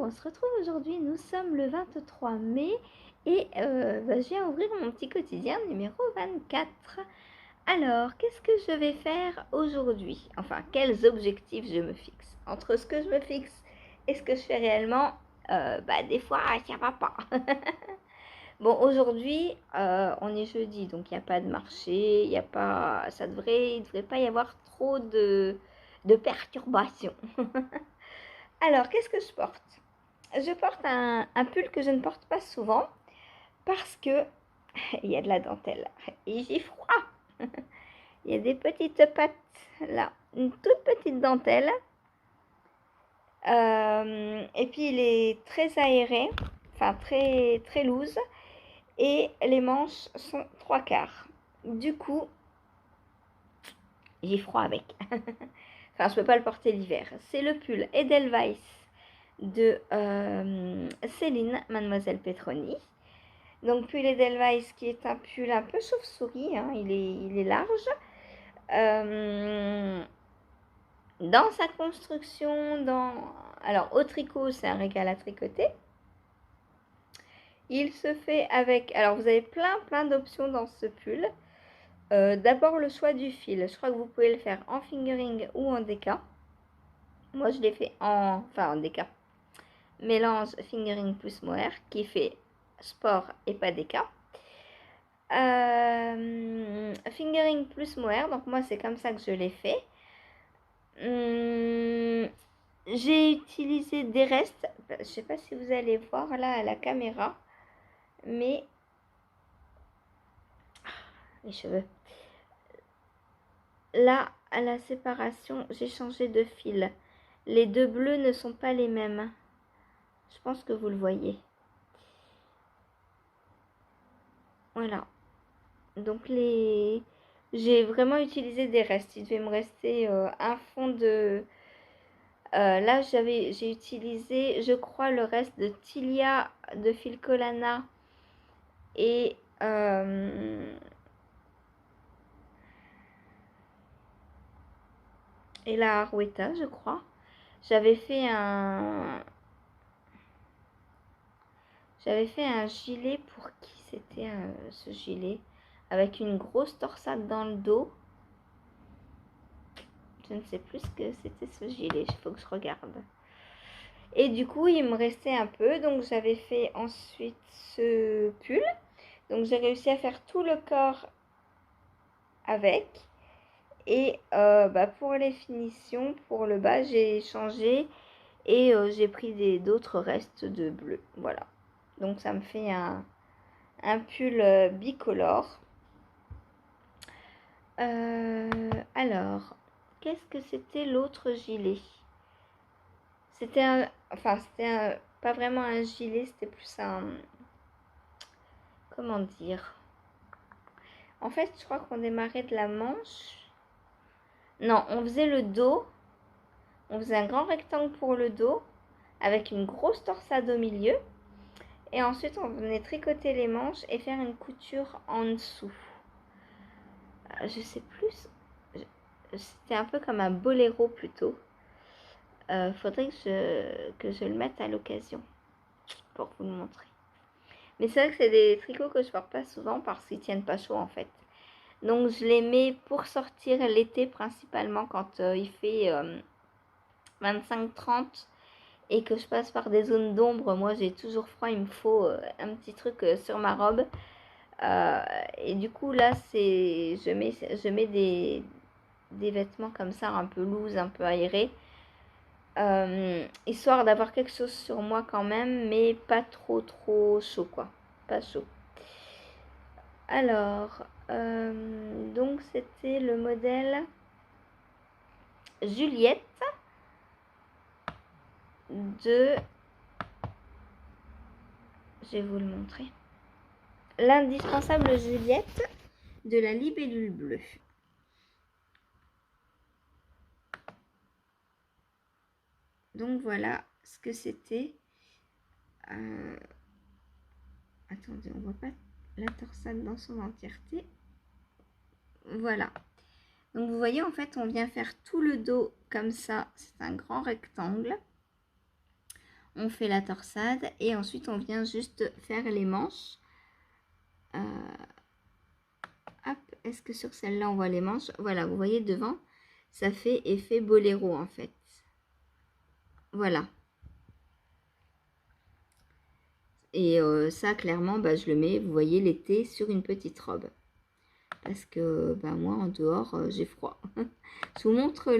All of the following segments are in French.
on se retrouve aujourd'hui, nous sommes le 23 mai et je viens ouvrir mon petit quotidien numéro 24. Alors, qu'est-ce que je vais faire aujourd'hui? Enfin, quels objectifs je me fixe? Entre ce que je me fixe et ce que je fais réellement, des fois, ça va pas. Bon, aujourd'hui, on est jeudi, donc il n'y a pas de marché, il n'y a pas, il devrait pas y avoir trop de perturbations. Alors, qu'est-ce que je porte? Je porte un pull que je ne porte pas souvent parce que il y a de la dentelle et j'ai froid. Il y a des petites pattes là, une toute petite dentelle. Et puis il est très aéré, enfin très très loose, et les manches sont 3/4. Du coup, j'ai froid avec. Enfin, je peux pas le porter l'hiver. C'est le pull Edelweiss de Céline, Mademoiselle Petroni. Donc pull Edelweiss qui est un pull un peu chauve-souris, hein, il est large. Dans sa construction, alors au tricot, c'est un régal à tricoter. Il se fait avec, alors vous avez plein d'options dans ce pull. D'abord le choix du fil, je crois que vous pouvez le faire en fingering ou en déca. Moi je l'ai fait en déca. Mélange fingering plus mohair qui fait sport et pas déca. Fingering plus mohair, donc moi c'est comme ça que je l'ai fait. J'ai utilisé des restes, je sais pas si vous allez voir là à la caméra, mais les cheveux. Là, à la séparation, j'ai changé de fil. Les deux bleus ne sont pas les mêmes. Je pense que vous le voyez. Voilà. Donc j'ai vraiment utilisé des restes. Il devait me rester un fond de... là, j'ai utilisé, je crois, le reste de Tilia, de Filcolana et... et la Arouetta, je crois. J'avais fait un gilet pour qui c'était ce gilet avec une grosse torsade dans le dos. Je ne sais plus ce que c'était ce gilet, il faut que je regarde. Et du coup, il me restait un peu, donc j'avais fait ensuite ce pull. Donc j'ai réussi à faire tout le corps avec. Et pour les finitions, pour le bas, j'ai changé et j'ai pris d'autres restes de bleu. Voilà. Donc ça me fait un pull bicolore. Alors, qu'est-ce que c'était l'autre gilet? C'était pas vraiment un gilet, c'était plus un... Comment dire? En fait, je crois qu'on démarrait de la manche. Non, on faisait le dos. On faisait un grand rectangle pour le dos avec une grosse torsade au milieu. Et ensuite, on venait tricoter les manches et faire une couture en dessous. Je sais plus. C'était un peu comme un boléro plutôt. Faudrait que je le mette à l'occasion pour vous le montrer. Mais c'est vrai que c'est des tricots que je porte pas souvent parce qu'ils tiennent pas chaud en fait. Donc je les mets pour sortir l'été principalement quand il fait 25-30 et que je passe par des zones d'ombre. Moi j'ai toujours froid, il me faut un petit truc sur ma robe. Et du coup là je mets des vêtements comme ça un peu loose, un peu aérés. Histoire d'avoir quelque chose sur moi quand même, mais pas trop chaud quoi. Pas chaud. Alors, donc c'était le modèle Juliette de... Je vais vous le montrer. L'indispensable Juliette de la libellule bleue. Donc voilà ce que c'était. Attendez, on voit pas la torsade dans son entièreté. Voilà. Donc vous voyez, en fait, on vient faire tout le dos comme ça. C'est un grand rectangle. On fait la torsade et ensuite on vient juste faire les manches. Hop, est-ce que sur celle-là on voit les manches? Voilà, vous voyez devant, ça fait effet boléro en fait. Voilà. Et ça, clairement, bah, je le mets, vous voyez, l'été sur une petite robe. Parce que bah, moi, en dehors, j'ai froid. Je vous montre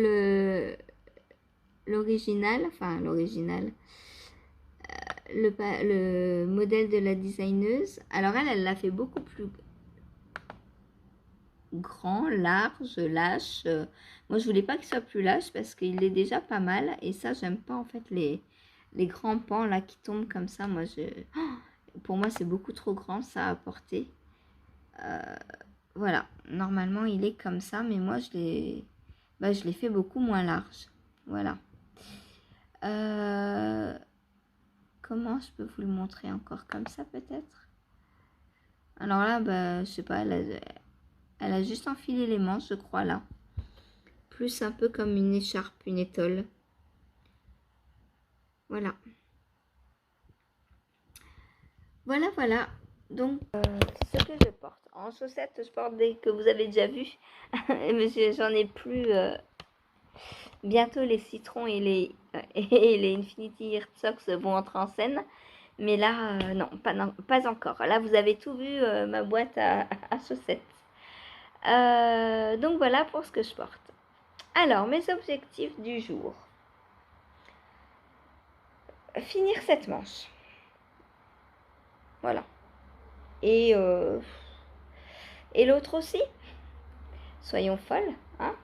l'original, enfin l'original, le modèle de la designeuse. Alors elle l'a fait beaucoup plus grand, large, lâche. Moi, je voulais pas qu'il soit plus lâche parce qu'il est déjà pas mal. Et ça, j'aime pas en fait les grands pans là qui tombent comme ça. Moi, pour moi, c'est beaucoup trop grand ça à porter. Voilà, normalement, il est comme ça, mais moi, je l'ai fait beaucoup moins large. Voilà. Comment je peux vous le montrer encore comme ça peut-être? Alors là, bah, je sais pas, elle a juste enfilé les manches, je crois, là. Plus un peu comme une écharpe, une étole. Voilà. Voilà, voilà. Donc, c'est ce que je porte. En chaussettes, je porte des que vous avez déjà vu. Mais j'en ai plus. Bientôt, les citrons et les Infinity Earth Socks vont entrer en scène. Mais là, non, pas encore. Là, vous avez tout vu, ma boîte à chaussettes. Donc, voilà pour ce que je porte. Alors, mes objectifs du jour. Finir cette manche. Voilà. Et l'autre aussi. Soyons folles, hein.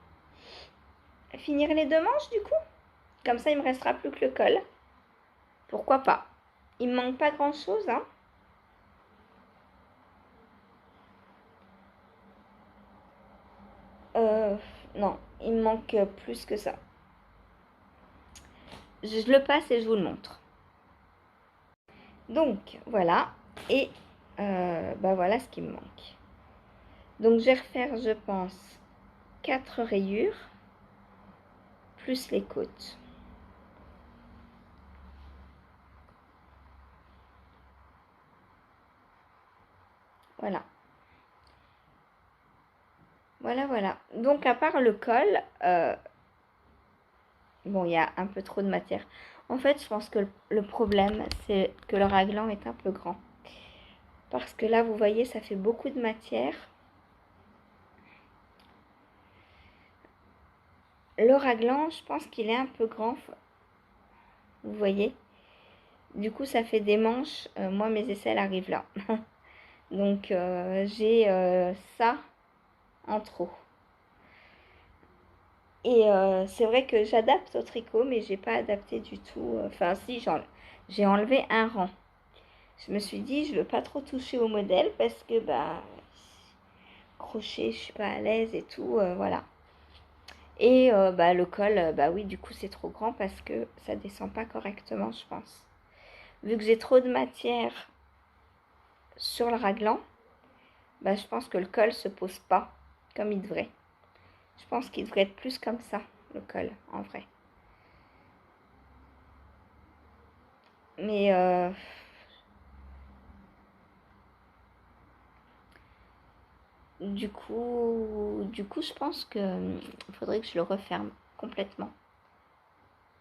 Finir les deux manches, du coup. Comme ça, il me restera plus que le col. Pourquoi pas. Il me manque pas grand-chose, hein. Non, il me manque plus que ça. Je le passe et je vous le montre. Donc, voilà. Et bah voilà ce qui me manque. Donc, je vais refaire, je pense, 4 rayures, plus les côtes. Voilà. Voilà, voilà. Donc, à part le col, bon, il y a un peu trop de matière. En fait, je pense que le problème, c'est que le raglan est un peu grand. Parce que là, vous voyez, ça fait beaucoup de matière. Le raglan, je pense qu'il est un peu grand. Vous voyez? Du coup, ça fait des manches. Moi, mes aisselles arrivent là. Donc, j'ai ça en trop. Et c'est vrai que j'adapte au tricot, mais j'ai pas adapté du tout. Enfin, si, j'ai enlevé un rang. Je me suis dit, je veux pas trop toucher au modèle parce que, bah, crochet, je suis pas à l'aise et tout, voilà. Et bah, le col, bah oui, du coup, c'est trop grand parce que ça descend pas correctement, je pense. Vu que j'ai trop de matière sur le raglan, bah, je pense que le col se pose pas comme il devrait. Je pense qu'il devrait être plus comme ça, le col, en vrai. Mais du coup, je pense que faudrait que je le referme complètement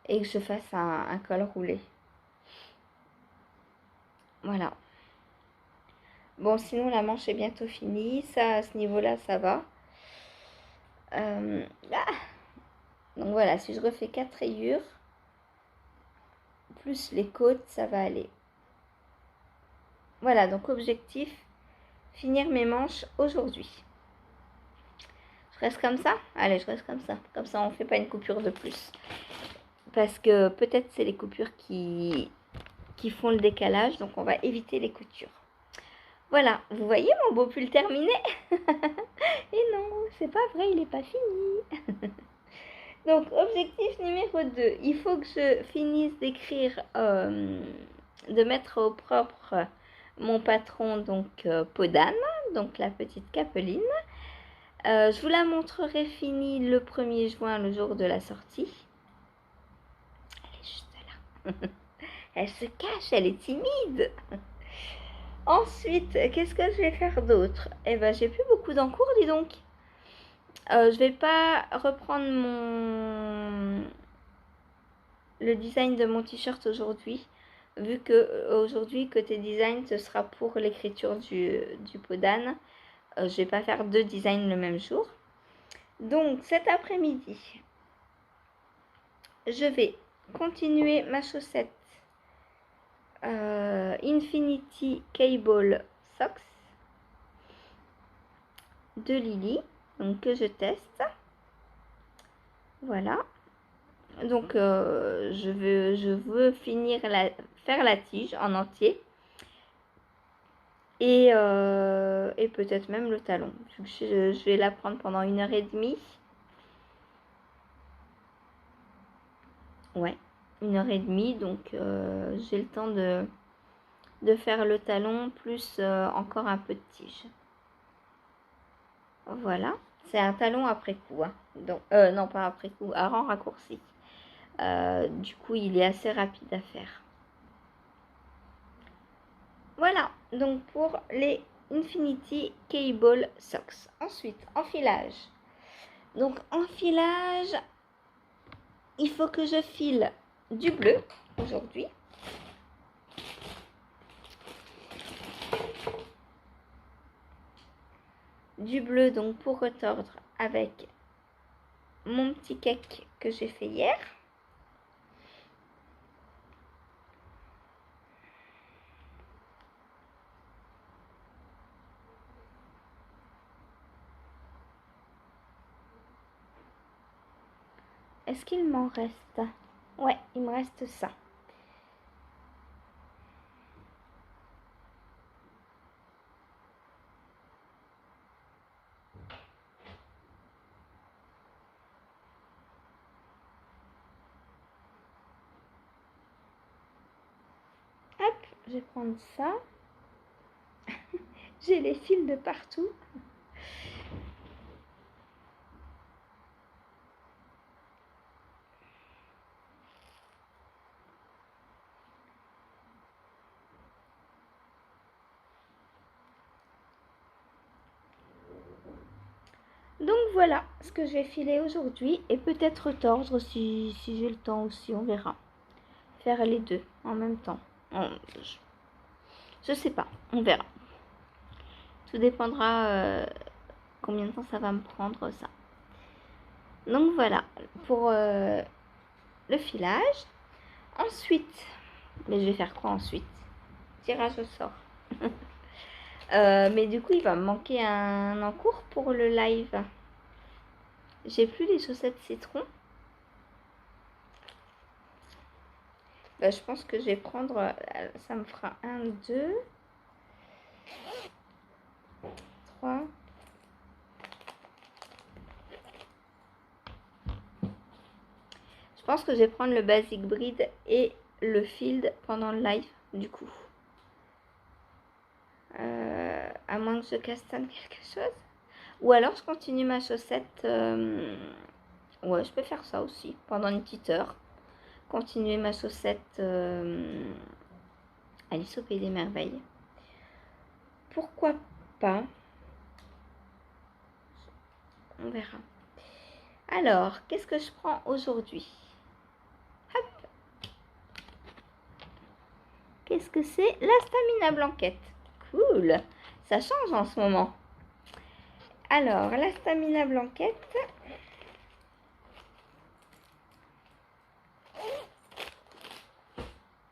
et que je fasse un col roulé. Voilà. Bon, sinon la manche est bientôt finie. Ça, à ce niveau-là, ça va. Ah. Donc voilà, si je refais 4 rayures, plus les côtes, ça va aller. Voilà, donc objectif, finir mes manches aujourd'hui. Je reste comme ça? Allez, je reste comme ça. Comme ça, on ne fait pas une coupure de plus. Parce que peut-être c'est les coupures qui font le décalage, donc on va éviter les coutures. Voilà, vous voyez mon beau pull terminé? Et non, c'est pas vrai, il n'est pas fini. Donc, objectif numéro 2, il faut que je finisse d'écrire, de mettre au propre mon patron, donc Podane, donc la petite capeline. Je vous la montrerai finie le 1er juin, le jour de la sortie. Elle est juste là. Elle se cache, elle est timide. Ensuite, qu'est-ce que je vais faire d'autre? Eh ben, j'ai plus beaucoup d'encours, dis donc. Je vais pas reprendre le design de mon t-shirt aujourd'hui, vu que aujourd'hui, côté design, ce sera pour l'écriture du pot d'âne. Je vais pas faire deux designs le même jour. Donc, cet après-midi, je vais continuer ma chaussette Infinity Cable Socks de Lily, donc que je teste. Voilà. Donc je veux finir faire la tige en entier et peut-être même le talon. Je vais la prendre pendant 1h30. Ouais, 1h30, donc j'ai le temps de faire le talon plus encore un peu de tige. Voilà, c'est un talon après coup, hein. Donc, non pas après coup, à rang raccourci. Du coup, il est assez rapide à faire. Voilà, donc pour les Infinity Cable Socks. Ensuite, enfilage. Donc, enfilage, il faut que je file du bleu aujourd'hui. Du bleu, donc pour retordre avec mon petit cake que j'ai fait hier. Est-ce qu'il m'en reste? Ouais, il me reste ça. Hop, je vais prendre ça. J'ai les fils de partout. Donc voilà ce que je vais filer aujourd'hui et peut-être tordre si j'ai le temps aussi, on verra. Faire les deux en même temps. Je sais pas, on verra. Tout dépendra combien de temps ça va me prendre ça. Donc voilà pour le filage. Ensuite, mais je vais faire quoi ensuite? Tirage au sort. Mais du coup, il va me manquer un encours pour le live. J'ai plus les chaussettes citron. Bah, je pense que je vais prendre, ça me fera 1, 2, 3. Je pense que je vais prendre le Basic Breed et le Field pendant le live, du coup. À moins que je castane quelque chose. Ou alors je continue ma chaussette. Ouais, je peux faire ça aussi, pendant une petite heure. Continuer ma chaussette Alice au Pays des Merveilles. Pourquoi pas? On verra. Alors, qu'est-ce que je prends aujourd'hui? Hop. Qu'est-ce que c'est? La Stamina Blanquette. Cool. Ça change en ce moment. Alors, la Stamina Blanquette.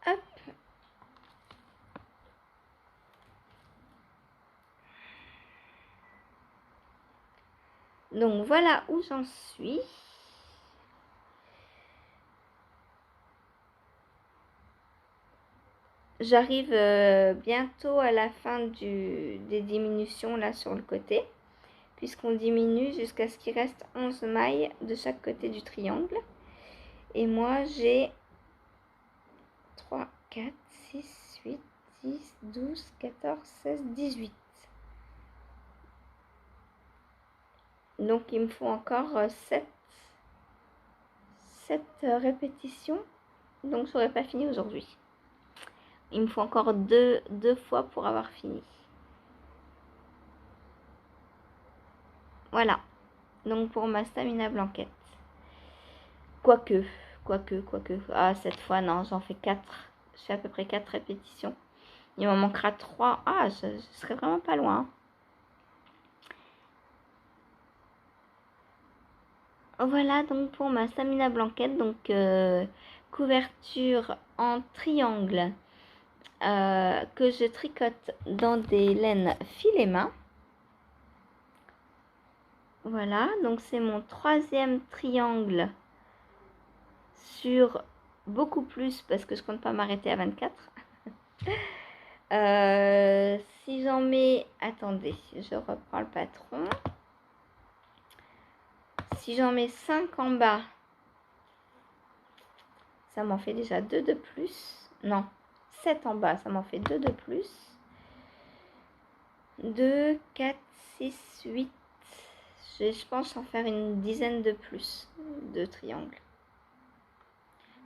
Hop. Donc, voilà où j'en suis. J'arrive bientôt à la fin des diminutions là sur le côté, puisqu'on diminue jusqu'à ce qu'il reste 11 mailles de chaque côté du triangle. Et moi j'ai 3, 4, 6, 8, 10, 12, 14, 16, 18. Donc il me faut encore 7 répétitions. Donc je n'aurais pas fini aujourd'hui. Il me faut encore deux fois pour avoir fini. Voilà. Donc pour ma stamina blanquette. Quoique. Ah, cette fois, non, j'en fais 4. Je fais à peu près 4 répétitions. Il m'en manquera 3. Ah, je serais vraiment pas loin. Voilà donc pour ma stamina blanquette. Donc couverture en triangle que je tricote dans des laines filet main. Voilà, donc c'est mon 3e triangle sur beaucoup plus parce que je compte pas m'arrêter à 24. Si j'en mets, attendez, je reprends le patron. Si j'en mets 5 en bas, ça m'en fait déjà 2 de plus. Non, 7 en bas, ça m'en fait 2 de plus. 2, 4, 6, 8. Je pense en faire une dizaine de plus de triangles.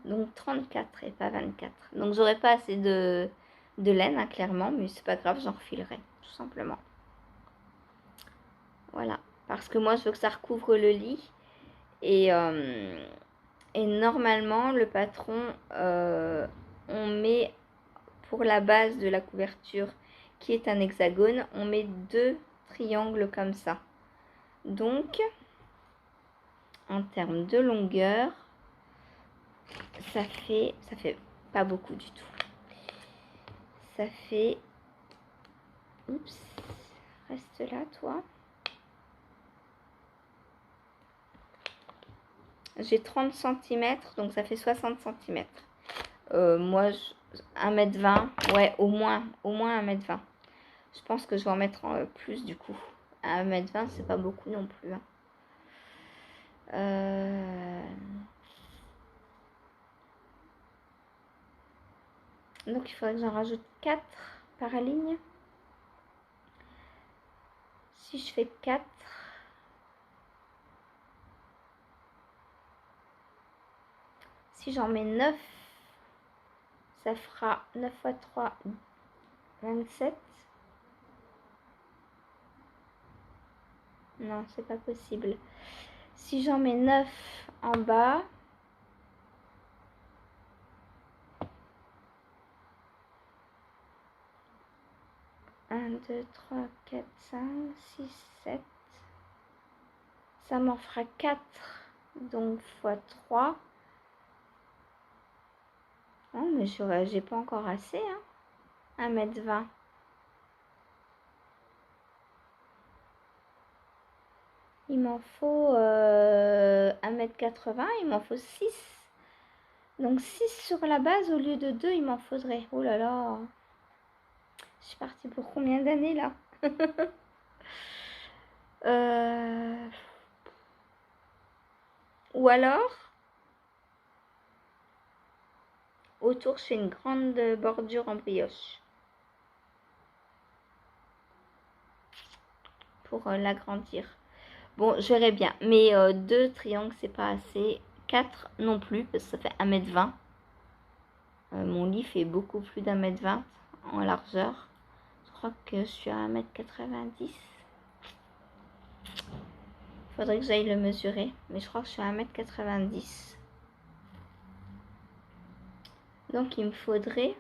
Donc 34 et pas 24. Donc j'aurai pas assez de laine, hein, clairement, mais c'est pas grave, j'en refilerai, tout simplement. Voilà, parce que moi je veux que ça recouvre le lit. Et normalement, le patron, on met pour la base de la couverture, qui est un hexagone, on met 2 triangles comme ça. Donc, en termes de longueur, ça fait pas beaucoup du tout. Ça fait... Oups, reste là, toi. J'ai 30 cm, donc ça fait 60 cm. Moi, 1m20, ouais, au moins 1m20. Je pense que je vais en mettre plus du coup. À 1m20, c'est pas beaucoup non plus. Hein. Donc il faudrait que j'en rajoute 4 par ligne. Si je fais 4, si j'en mets 9, ça fera 9 x 3, 27. Non, c'est pas possible. Si j'en mets 9 en bas, un, 2, 3, 4, 5, 6, 7. Ça m'en fera 4, donc x 3. Non, mais j'ai pas encore assez, hein. 1m20. Il m'en faut 1m80, il m'en faut 6. Donc 6 sur la base au lieu de 2, il m'en faudrait. Oh là là. Je suis partie pour combien d'années là? Ou alors, autour, je fais une grande bordure en brioche. Pour l'agrandir. Bon, je verrai bien. Mais 2 triangles, c'est pas assez. 4 non plus, parce que ça fait 1m20. Mon lit fait beaucoup plus d'1m20 en largeur. Je crois que je suis à 1m90. Faudrait que j'aille le mesurer. Mais je crois que je suis à 1m90. Donc il me faudrait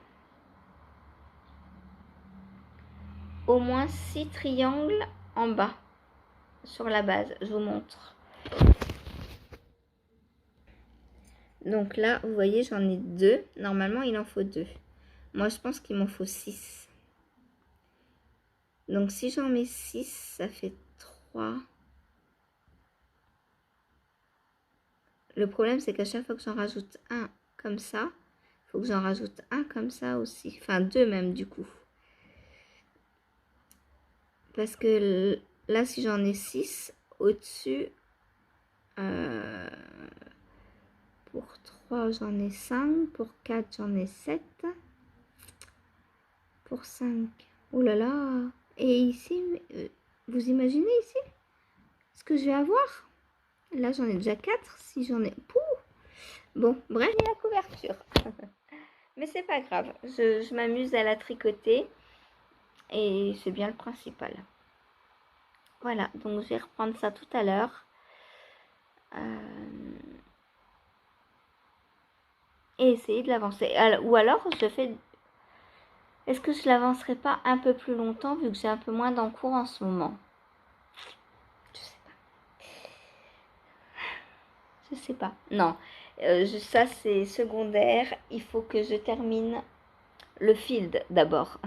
au moins 6 triangles en bas. Sur la base, je vous montre. Donc là, vous voyez, j'en ai 2. Normalement, il en faut 2. Moi, je pense qu'il m'en faut 6. Donc si j'en mets 6, ça fait 3. Le problème, c'est qu'à chaque fois que j'en rajoute un comme ça, il faut que j'en rajoute un comme ça aussi. Enfin, 2 même du coup. Parce que là, si j'en ai 6, au-dessus, pour 3, j'en ai 5. Pour 4, j'en ai 7. Pour 5, oh là là. Et ici, vous imaginez ici ce que je vais avoir? Là, j'en ai déjà 4. Si j'en ai... Pouh. Bon, bref, la couverture. Mais c'est pas grave, je m'amuse à la tricoter et c'est bien le principal. Voilà, donc je vais reprendre ça tout à l'heure. Et essayer de l'avancer. Ou alors, je fais... Est-ce que je l'avancerai pas un peu plus longtemps vu que j'ai un peu moins d'encours en ce moment? Je sais pas. Je sais pas. Non, ça c'est secondaire. Il faut que je termine le field d'abord.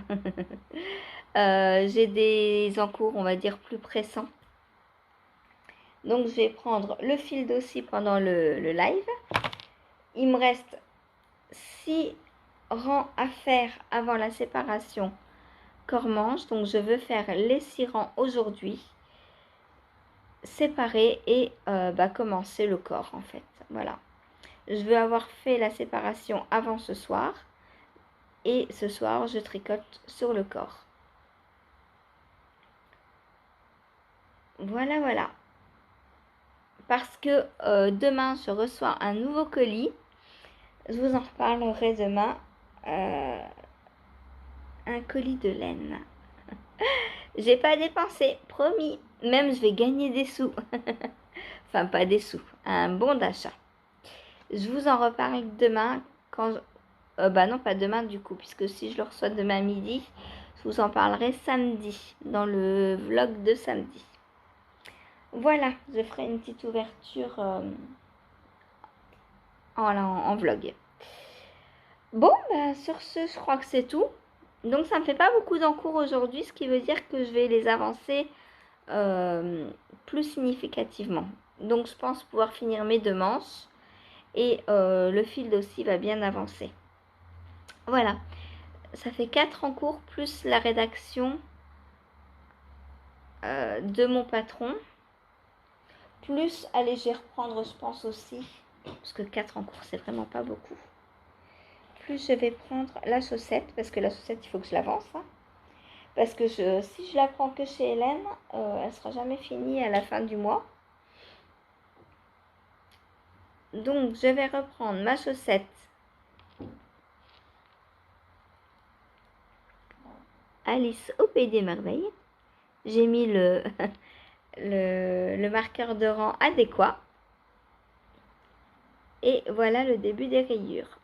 J'ai des encours, on va dire, plus pressants. Donc je vais prendre le field aussi pendant le live. Il me reste 6 rangs à faire avant la séparation corps-manche. Donc je veux faire les 6 rangs aujourd'hui, séparer et commencer le corps en fait. Voilà. Je veux avoir fait la séparation avant ce soir. Et ce soir, je tricote sur le corps. Voilà, voilà. Parce que demain, je reçois un nouveau colis. Je vous en reparlerai demain. Un colis de laine. J'ai pas dépensé, promis. Même je vais gagner des sous. Enfin, pas des sous. Un bon d'achat. Je vous en reparle demain quand... bah non, pas demain du coup, puisque si je le reçois demain midi, je vous en parlerai samedi, dans le vlog de samedi. Voilà, je ferai une petite ouverture en vlog. Bon, bah, sur ce, je crois que c'est tout. Donc ça ne me fait pas beaucoup d'encours aujourd'hui, ce qui veut dire que je vais les avancer plus significativement. Donc je pense pouvoir finir mes 2 manches et le field aussi va bien avancer. Voilà, ça fait 4 encours plus la rédaction de mon patron. Plus, allez, je vais reprendre, je pense aussi, parce que 4 en cours, c'est vraiment pas beaucoup. Plus, je vais prendre la chaussette, parce que la chaussette, il faut que je l'avance. Hein. Parce que si je la prends que chez Hélène, elle sera jamais finie à la fin du mois. Donc, je vais reprendre ma chaussette Alice au Pays des Merveilles. J'ai mis le marqueur de rang adéquat. Et voilà le début des rayures.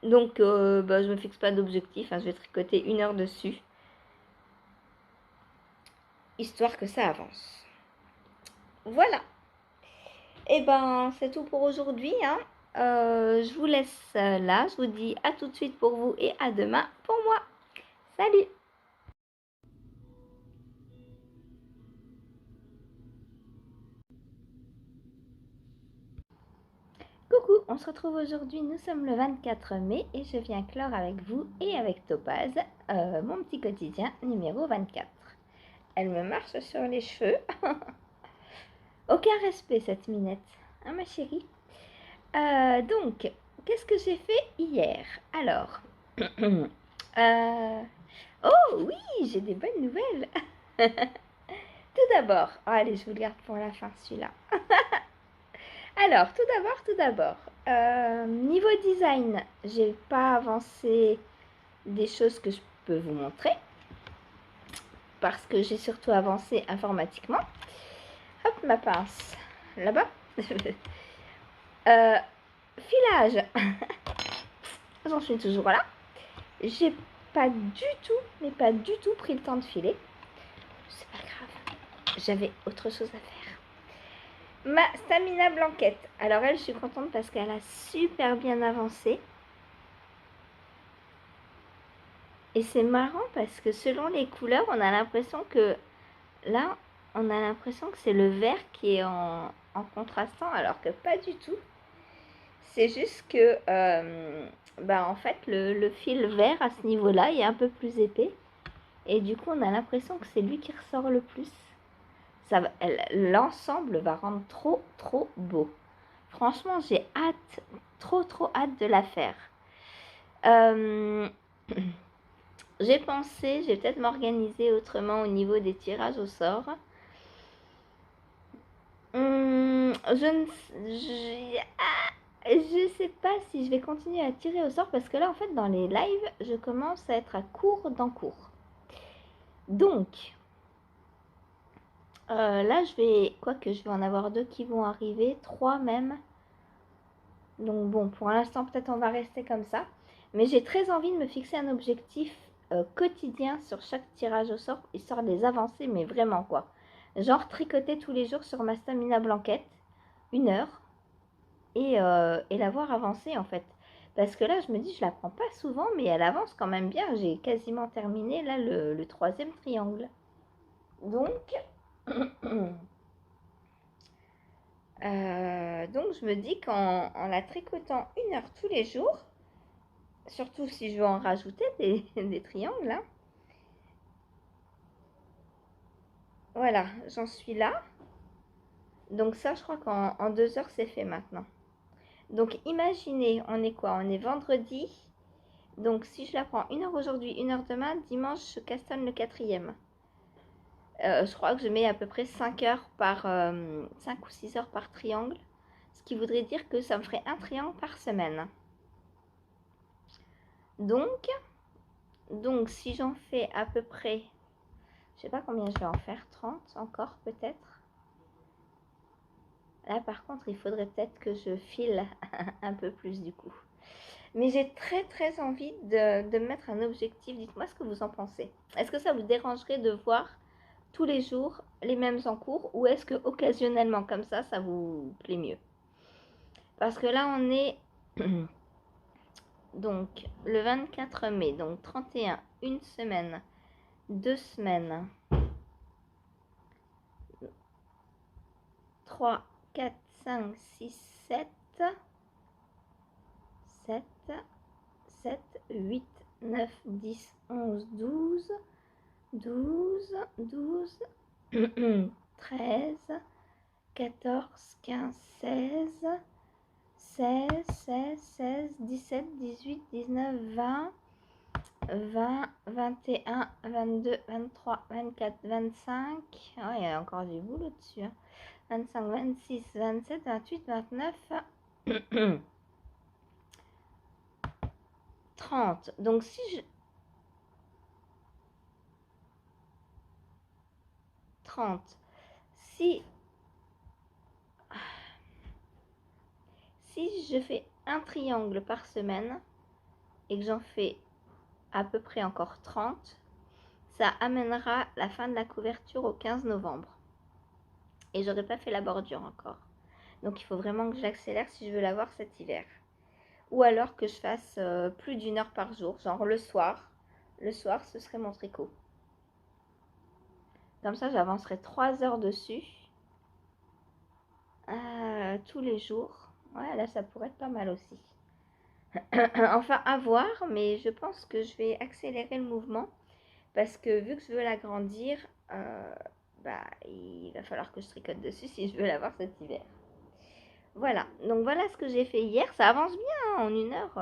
Donc, je me fixe pas d'objectif. Hein, je vais tricoter 1 heure dessus. Histoire que ça avance. Voilà. Et ben, c'est tout pour aujourd'hui. Hein. Je vous laisse là. Je vous dis à tout de suite pour vous et à demain pour moi. Salut! Coucou, on se retrouve aujourd'hui, nous sommes le 24 mai et je viens clore avec vous et avec Topaz mon petit quotidien numéro 24. Elle me marche sur les cheveux. Aucun respect cette minette, hein ma chérie. Donc, qu'est-ce que j'ai fait hier? Alors, oh oui, j'ai des bonnes nouvelles. Tout d'abord, allez, je vous le garde pour la fin celui-là. Alors, tout d'abord, niveau design, j'ai pas avancé des choses que je peux vous montrer parce que j'ai surtout avancé informatiquement. Hop, ma pince, là-bas. Filage, j'en suis toujours là. J'ai pas du tout, mais pas du tout pris le temps de filer. C'est pas grave, j'avais autre chose à faire. Ma Stamina Blanquette. Alors elle, je suis contente parce qu'elle a super bien avancé. Et c'est marrant parce que selon les couleurs, on a l'impression que... Là, on a l'impression que c'est le vert qui est en contrastant, alors que pas du tout. C'est juste que, en fait, le fil vert à ce niveau-là est un peu plus épais. Et du coup, on a l'impression que c'est lui qui ressort le plus. L'ensemble va rendre trop beau. Franchement, j'ai hâte, trop hâte de la faire. J'ai pensé, je vais peut-être m'organiser autrement au niveau des tirages au sort. Je sais pas si je vais continuer à tirer au sort parce que là, en fait, dans les lives, je commence à être à court dans cours. Donc, là, quoique je vais en avoir 2 qui vont arriver, 3 même. Donc bon, pour l'instant, peut-être on va rester comme ça. Mais j'ai très envie de me fixer un objectif quotidien sur chaque tirage au sort, histoire de les avancer, mais vraiment quoi. Genre tricoter tous les jours sur ma stamina blanquette, 1 heure, et la voir avancer en fait. Parce que là, je me dis, je la prends pas souvent, mais elle avance quand même bien. J'ai quasiment terminé là le 3e triangle. Donc, donc je me dis qu'en la tricotant 1 heure tous les jours, surtout si je veux en rajouter des triangles, hein. Voilà, j'en suis là. Donc ça, je crois qu'en 2 heures, c'est fait maintenant. Donc imaginez, on est quoi? On est vendredi. Donc si je la prends 1 heure aujourd'hui, 1 heure demain, dimanche, je cassonne le 4e. Je crois que je mets à peu près 5 heures 5 ou 6 heures par triangle. Ce qui voudrait dire que ça me ferait un triangle par semaine. Donc si j'en fais à peu près, je sais pas combien je vais en faire, 30 encore peut-être. Là par contre, il faudrait peut-être que je file un peu plus du coup. Mais j'ai très très envie de mettre un objectif. Dites-moi ce que vous en pensez. Est-ce que ça vous dérangerait de voir tous les jours les mêmes en cours, ou est-ce que occasionnellement comme ça vous plaît mieux? Parce que là on est donc le 24 mai, donc 31, une semaine, 2 semaines, 3, 4, 5, 6, 7, 7, 7, 8, 9, 10, 11, 12, 12, 12, 13, 14, 15, 16, 16, 16, 16, 17, 18, 19, 20, 20, 21, 22, 23, 24, 25. Oh, il y a encore du boulot dessus, hein. 25, 26, 27, 28, 29, 30. Donc si je... 30. Si je fais un triangle par semaine et que j'en fais à peu près encore 30, ça amènera la fin de la couverture au 15 novembre. Et j'aurais pas fait la bordure encore. Donc il faut vraiment que j'accélère si je veux l'avoir cet hiver. Ou alors que je fasse plus d'1 heure par jour, genre le soir. Le soir, ce serait mon tricot. Comme ça, j'avancerai 3 heures dessus. Tous les jours. Ouais, là, ça pourrait être pas mal aussi. Enfin, à voir, mais je pense que je vais accélérer le mouvement. Parce que vu que je veux l'agrandir, il va falloir que je tricote dessus si je veux l'avoir cet hiver. Voilà, donc voilà ce que j'ai fait hier. Ça avance bien en 1 heure.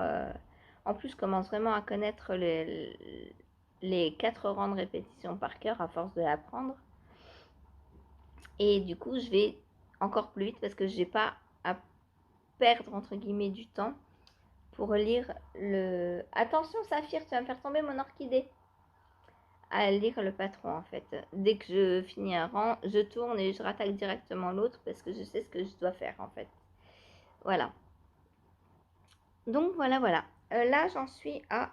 En plus, je commence vraiment à connaître les 4 rangs de répétition par cœur à force de l'apprendre. Et du coup, je vais encore plus vite parce que je n'ai pas à perdre entre guillemets du temps pour lire le... Attention Saphir, tu vas me faire tomber mon orchidée. À lire le patron en fait. Dès que je finis un rang, je tourne et je rattaque directement l'autre parce que je sais ce que je dois faire en fait. Voilà. Donc voilà. Là j'en suis à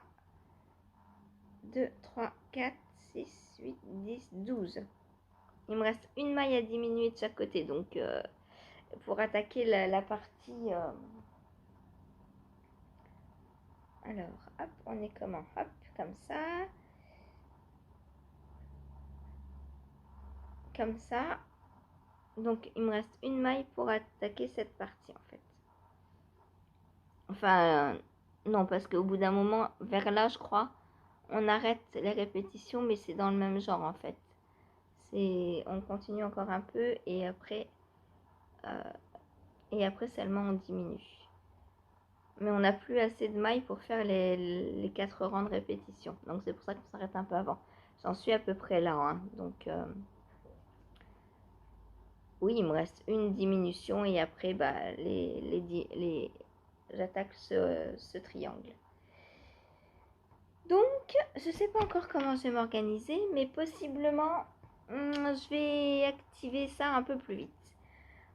2, 3, 4, 6, 8, 10, 12. Il me reste une maille à diminuer de chaque côté. Donc pour attaquer la partie... Alors, hop, on est comment? Hop, comme ça. Comme ça. Donc il me reste une maille pour attaquer cette partie en fait. Enfin, non, parce qu'au bout d'un moment, vers là, je crois, on arrête les répétitions, mais c'est dans le même genre en fait. On continue encore un peu et après seulement on diminue. Mais on n'a plus assez de mailles pour faire les 4 rangs de répétition. Donc c'est pour ça qu'on s'arrête un peu avant. J'en suis à peu près là, hein. Donc oui, il me reste une diminution et après les j'attaque ce triangle. Donc, je ne sais pas encore comment je vais m'organiser, mais possiblement, je vais activer ça un peu plus vite.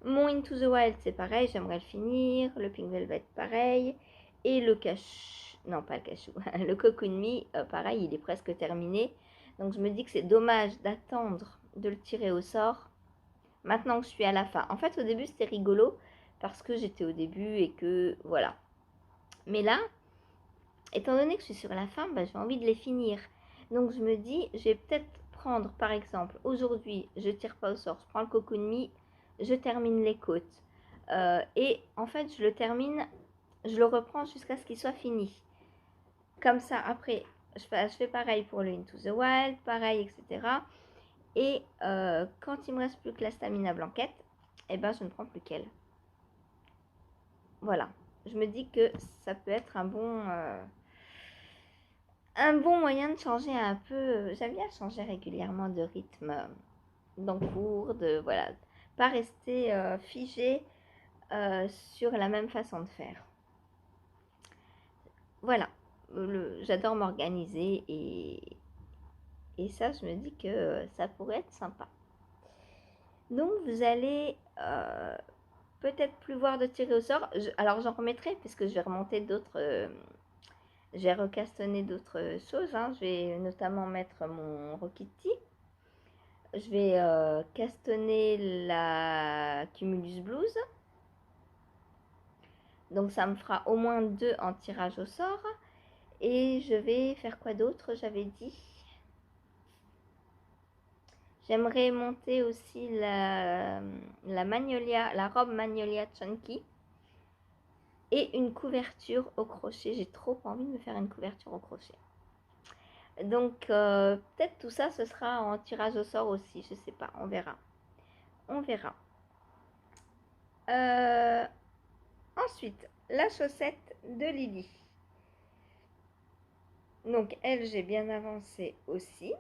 Mon Into the Wild, c'est pareil, j'aimerais le finir. Le Pink Velvet, pareil. Et le cachou, non pas le cachou, le Cocoon Me, pareil, il est presque terminé. Donc je me dis que c'est dommage d'attendre de le tirer au sort maintenant que je suis à la fin. En fait, au début, c'était rigolo parce que j'étais au début et que voilà. Mais là, étant donné que je suis sur la fin, j'ai envie de les finir. Donc je me dis, je vais peut-être prendre, par exemple, aujourd'hui, je tire pas au sort, je prends le Cocoon Me, je termine les côtes. Et en fait, je le termine, je le reprends jusqu'à ce qu'il soit fini. Comme ça, après, je fais pareil pour le Into the Wild, pareil, etc. Et quand il me reste plus que la stamina blanquette, eh ben, je ne prends plus qu'elle. Voilà. Je me dis que ça peut être un bon moyen de changer un peu. J'aime bien changer régulièrement de rythme d'encours, de voilà, pas rester figé sur la même façon de faire. Voilà, j'adore m'organiser et ça, je me dis que ça pourrait être sympa. Donc, vous allez peut-être plus voir de tirer au sort. Alors, j'en remettrai puisque je vais remonter d'autres... je vais recastonner d'autres choses. Hein. Je vais notamment mettre mon Rokiti. Je vais castonner la Cumulus Blues. Donc, ça me fera au moins 2 en tirage au sort. Et je vais faire quoi d'autre, j'avais dit. J'aimerais monter aussi la Magnolia, la robe Magnolia Chunky. Et une couverture au crochet. J'ai trop envie de me faire une couverture au crochet. Donc, peut-être tout ça, ce sera en tirage au sort aussi. Je sais pas, on verra. On verra. Ensuite, la chaussette de Lily. Donc, elle, j'ai bien avancé aussi.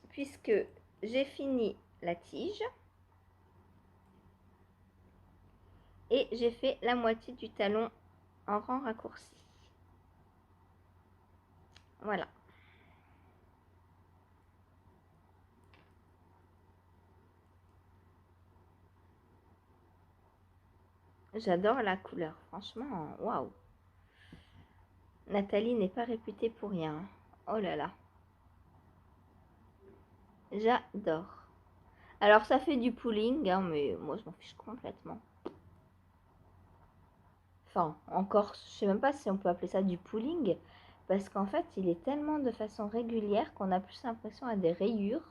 Puisque j'ai fini la tige. Et j'ai fait la moitié du talon en rang raccourci. Voilà. J'adore la couleur, franchement, waouh. Nathalie n'est pas réputée pour rien. Oh là là. J'adore. Alors ça fait du pooling, hein, mais moi je m'en fiche complètement. Enfin, encore, je sais même pas si on peut appeler ça du pooling, parce qu'en fait, il est tellement de façon régulière qu'on a plus l'impression à des rayures.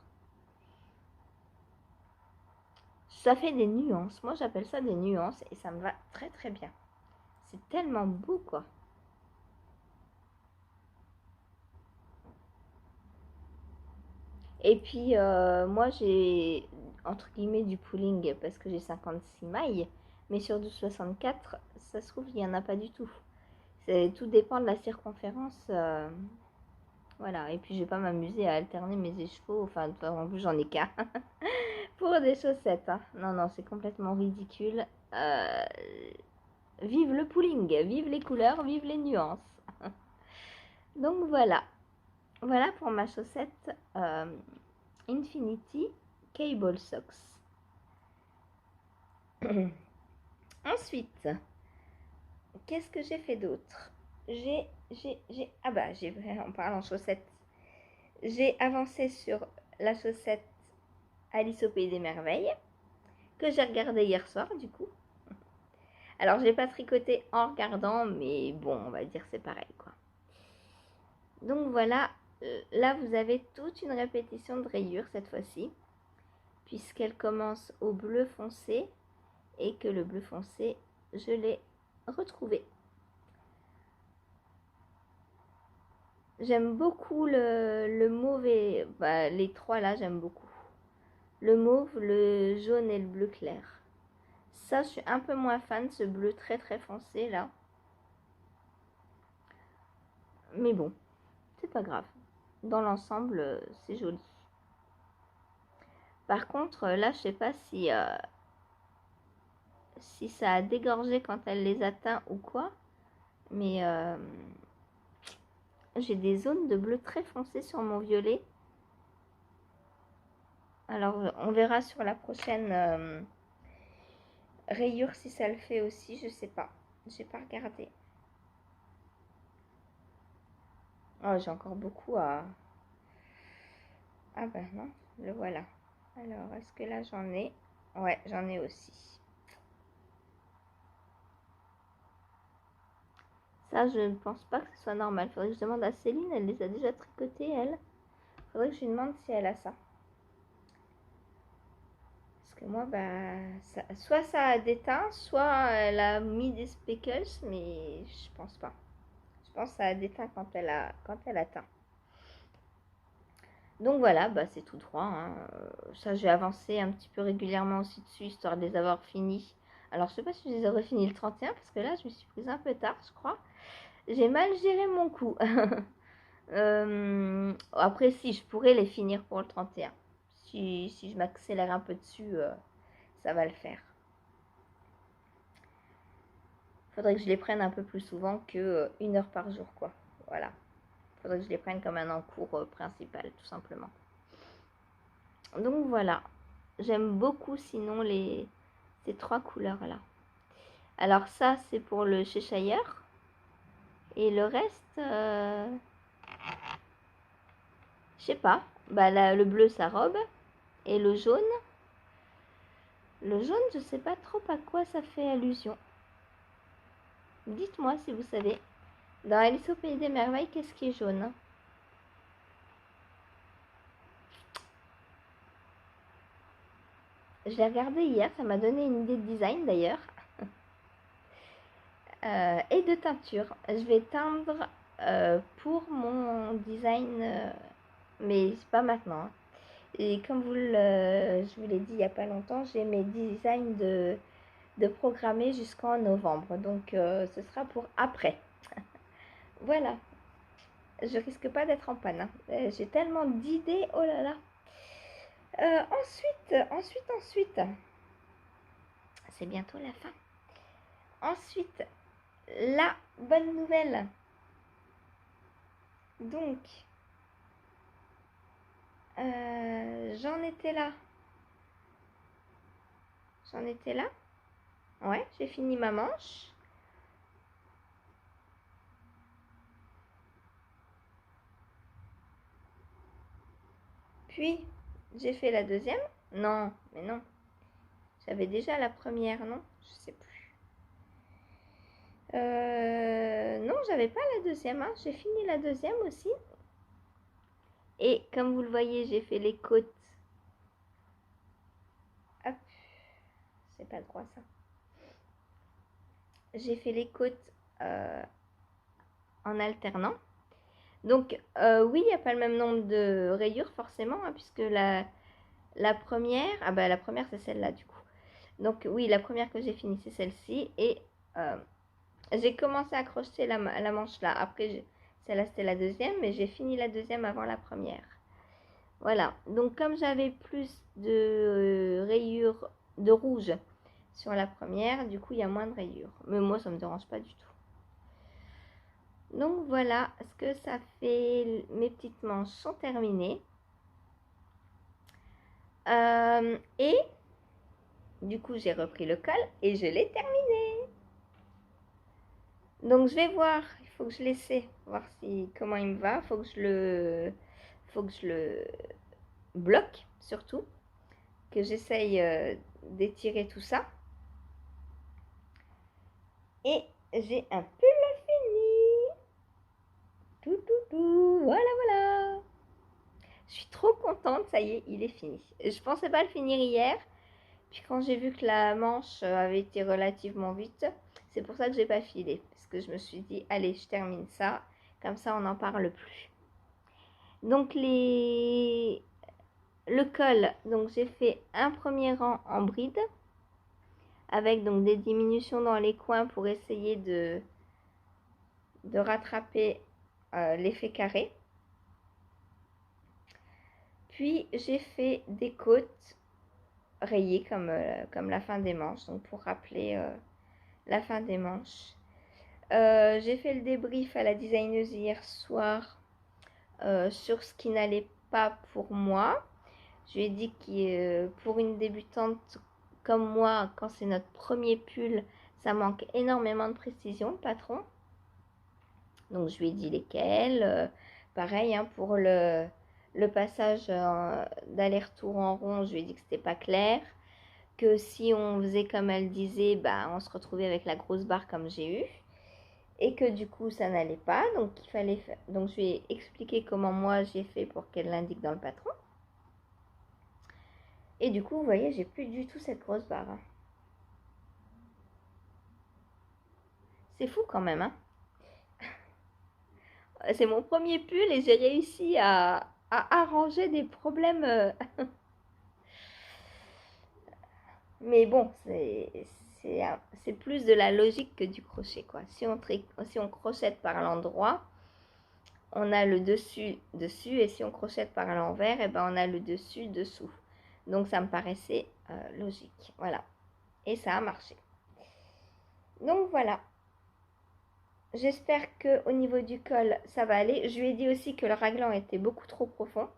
Ça fait des nuances. Moi, j'appelle ça des nuances et ça me va très très bien. C'est tellement beau, quoi. Et puis, moi, j'ai, entre guillemets, du pooling parce que j'ai 56 mailles. Mais sur du 64, ça se trouve, il n'y en a pas du tout. Tout dépend de la circonférence. Voilà. Et puis, je vais pas m'amuser à alterner mes écheveaux. Enfin, en plus, j'en ai qu'un. Pour des chaussettes. Hein. Non, non, c'est complètement ridicule. Vive le pooling. Vive les couleurs. Vive les nuances. Donc, voilà. Voilà pour ma chaussette Infinity Cable Socks. Ensuite, qu'est-ce que j'ai fait d'autre? En parlant chaussettes, j'ai avancé sur la chaussette Alice au Pays des Merveilles, que j'ai regardé hier soir, du coup. Alors, je n'ai pas tricoté en regardant, mais bon, on va dire c'est pareil, quoi. Donc, voilà, là, vous avez toute une répétition de rayures, cette fois-ci, puisqu'elle commence au bleu foncé, et que le bleu foncé, je l'ai retrouvé. J'aime beaucoup le mauve et les trois là, j'aime beaucoup. Le mauve, le jaune et le bleu clair. Ça, je suis un peu moins fan, ce bleu très très foncé là. Mais bon, c'est pas grave. Dans l'ensemble, c'est joli. Par contre, là, je sais pas si si ça a dégorgé quand elle les atteint ou quoi. Mais j'ai des zones de bleu très foncé sur mon violet. Alors, on verra sur la prochaine rayure si ça le fait aussi. Je sais pas. J'ai pas regardé. Oh, j'ai encore beaucoup à... Ah ben non, le voilà. Alors, est-ce que là j'en ai? Ouais, j'en ai aussi. Ça, je ne pense pas que ce soit normal. Faudrait que je demande à Céline, elle les a déjà tricotées, elle. Faudrait que je lui demande si elle a ça. Parce que moi, bah, soit ça a déteint, soit elle a mis des speckles, mais je pense pas. Je pense que ça a déteint quand elle a teint. Donc voilà, bah, c'est tout droit. Hein. Ça, je vais avancer un petit peu régulièrement aussi dessus, histoire de les avoir finis. Alors, je sais pas si je les aurais finis le 31, parce que là, je me suis prise un peu tard, je crois. J'ai mal géré mon coup. Après, si, je pourrais les finir pour le 31. Si je m'accélère un peu dessus, ça va le faire. Faudrait que je les prenne un peu plus souvent que 1 heure par jour, quoi. Voilà. Faudrait que je les prenne comme un en cours principal, tout simplement. Donc voilà. J'aime beaucoup sinon ces 3 couleurs-là. Alors ça, c'est pour le Cheshire. Et le reste, je sais pas. Bah, le bleu, sa robe. Et le jaune, je sais pas trop à quoi ça fait allusion. Dites-moi si vous savez. Dans Alice au Pays des Merveilles, qu'est-ce qui est jaune? Je l'ai regardé hier, ça m'a donné une idée de design d'ailleurs. Et de teinture. Je vais teindre pour mon design, mais c'est pas maintenant. Hein. Et comme je vous l'ai dit il n'y a pas longtemps, j'ai mes designs de programmer jusqu'en novembre. Donc ce sera pour après. Voilà. Je risque pas d'être en panne. Hein. J'ai tellement d'idées. Oh là là. Ensuite. C'est bientôt la fin. Ensuite, la bonne nouvelle. Donc, j'en étais là. Ouais, j'ai fini ma manche. Puis, j'ai fait la deuxième. Non, mais non. J'avais déjà la première, non? Je sais plus. Non, j'avais pas la deuxième. Hein. J'ai fini la deuxième aussi. Et comme vous le voyez, j'ai fait les côtes. Hop. C'est pas droit ça. J'ai fait les côtes en alternant. Donc, oui, il n'y a pas le même nombre de rayures forcément, hein, puisque la première, la première c'est celle-là du coup. Donc, oui, la première que j'ai finie c'est celle-ci. Et j'ai commencé à crocheter la manche là. Après, celle-là c'était la deuxième, mais j'ai fini la deuxième avant la première. Voilà. Donc, comme j'avais plus de rayures de rouge sur la première, du coup, il y a moins de rayures. Mais moi, ça ne me dérange pas du tout. Donc voilà ce que ça fait. Mes petites manches sont terminées. Et du coup, j'ai repris le col et je l'ai terminé. Donc je vais voir, il faut que je l'essaie, voir comment il me va. Faut que je le bloque surtout, que j'essaye d'étirer tout ça. Et j'ai un pull fini. Voilà. Je suis trop contente, ça y est, il est fini. Je pensais pas le finir hier. Puis quand j'ai vu que la manche avait été relativement vite, c'est pour ça que j'ai pas filé. Parce que je me suis dit, allez, je termine ça. Comme ça, on n'en parle plus. Donc, le col, donc j'ai fait un premier rang en bride. Avec donc des diminutions dans les coins pour essayer de rattraper l'effet carré. Puis, j'ai fait des côtes rayé comme la fin des manches, donc pour rappeler la fin des manches. J'ai fait le débrief à la designeuse hier soir sur ce qui n'allait pas pour moi. Je lui ai dit que pour une débutante comme moi, quand c'est notre premier pull, ça manque énormément de précision, le patron. Donc je lui ai dit lesquels. Pareil, hein, pour le passage d'aller-retour en rond, je lui ai dit que c'était pas clair. Que si on faisait comme elle disait, bah, on se retrouvait avec la grosse barre comme j'ai eu. Et que du coup ça n'allait pas. Donc il fallait faire. Donc je lui ai expliqué comment moi j'ai fait pour qu'elle l'indique dans le patron. Et du coup, vous voyez, j'ai plus du tout cette grosse barre. Hein. C'est fou quand même, hein. C'est mon premier pull et j'ai réussi à arranger des problèmes. Mais bon, c'est plus de la logique que du crochet, quoi. Si on crochette par l'endroit, on a le dessus, et si on crochette par l'envers, et ben on a le dessus, dessous. Donc ça me paraissait logique, voilà. Et ça a marché. Donc voilà. J'espère qu'au niveau du col, ça va aller. Je lui ai dit aussi que le raglan était beaucoup trop profond.